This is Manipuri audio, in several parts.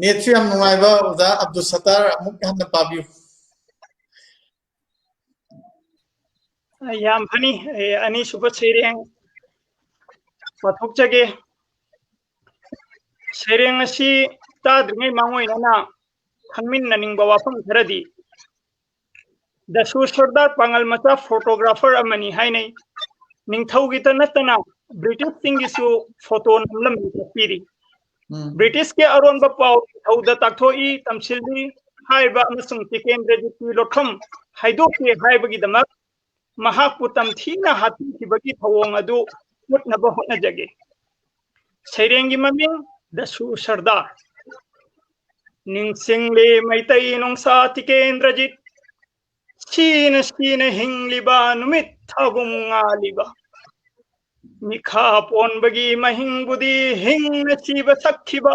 नेट यम नुंगाइबा ओजा अब्दुल सत्तार अमुक हन्ना पाबियु याम फनी अनि सुपर सेरेंग पाथोकचगे सेरेंग असि ताद्रिङै माङोइना खंमिन्ननिंग वाफम खरदि दसु सरदार पांगल मचा फोटोग्राफर अमनी हाइनै निंथौगिता नतना ब्रिटिश सिंगिसु फोटो नमलम पीरी ब्रिटिश के अरोन पाव थौदा ताक्थोई तमसिलदी हाइबा अमसुंग टिकेंद्रजिति लोथम हाइदोके हाइबगिदमक महाकु तमथीना हातिखिबगी थवोंग अदु मुतनबा होटनजगे सैरेंगी ममिंग दसु सरदार निंगसिंगले मैतई नोंसा टिकेंद्रजित सीन हिंगलिबा नुमित थागुंगालिबा मिखा पोनबगी महिंगबुदी हिंग सीब सखिबा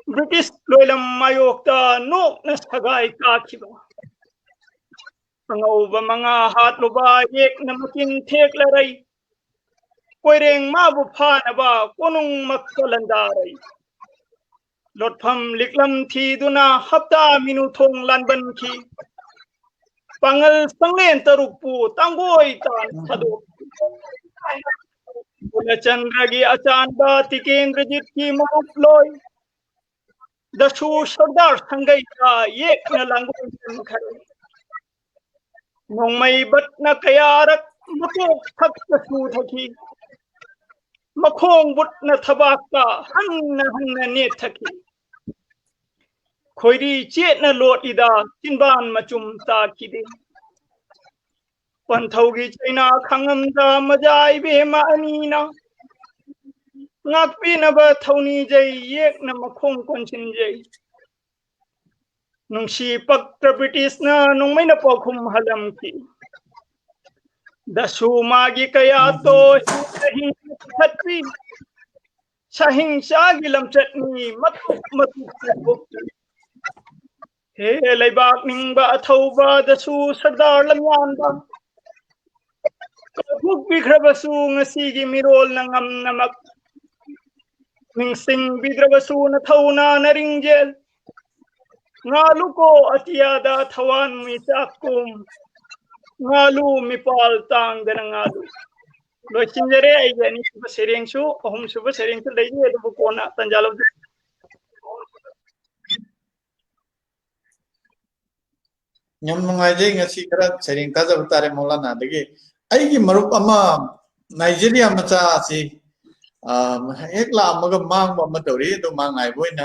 ब्रिटिश लोयलम मायोक्ता नोकन सगाई काखिबा अंगौबा मंगा हातलुबा एक नमकिन थेकलरई कोइरेंग माबु फानबा कोनुंग मक्कलंदारई लोटफम लिकलम थीदुना हप्ता मिनुथोंग लानबनखी पांगल संगलेन तरुकपु तांगोई तान थदो चंद्रगी अचानबा टिकेंद्रजित की मरुप लोय दसु सरदार संगई का एक न लांगोन खरे नोंमई बटना कयारक मकोक थक सूथकी मखोंग बुटना थबाका हन्न ने थकी खोइरी चेतना लोटिदा चिनबान मचुम ताकिदे पंथौगी चैना खंगमदा मजाई बेमा अनीना ngakpinaba thoni jai yekna makhong konsin jai nungsi paktra British na nungmaina pakhum halam ki dasu magi kaya to hing thatri sahing sagi lamchatni matu he laibak ningba athauba dasu sardar lamyan ba Kuk bikhrabasu ngasigi mirol nangam namak Ningsing bidrabasu na thauna naringjel Ngalu ko atiyada thawan misakum Ngalu mipal tang danangalu Lo sinjare ay yani suba sereng su Ohum suba sereng su layi edo bukona tanjalaw Nyam nungaijay ngasi kara sering kaza batare Maulana dagi aigi marup ama Nigeria macha si ek la amaga mang ba ma tawri do mang ai boina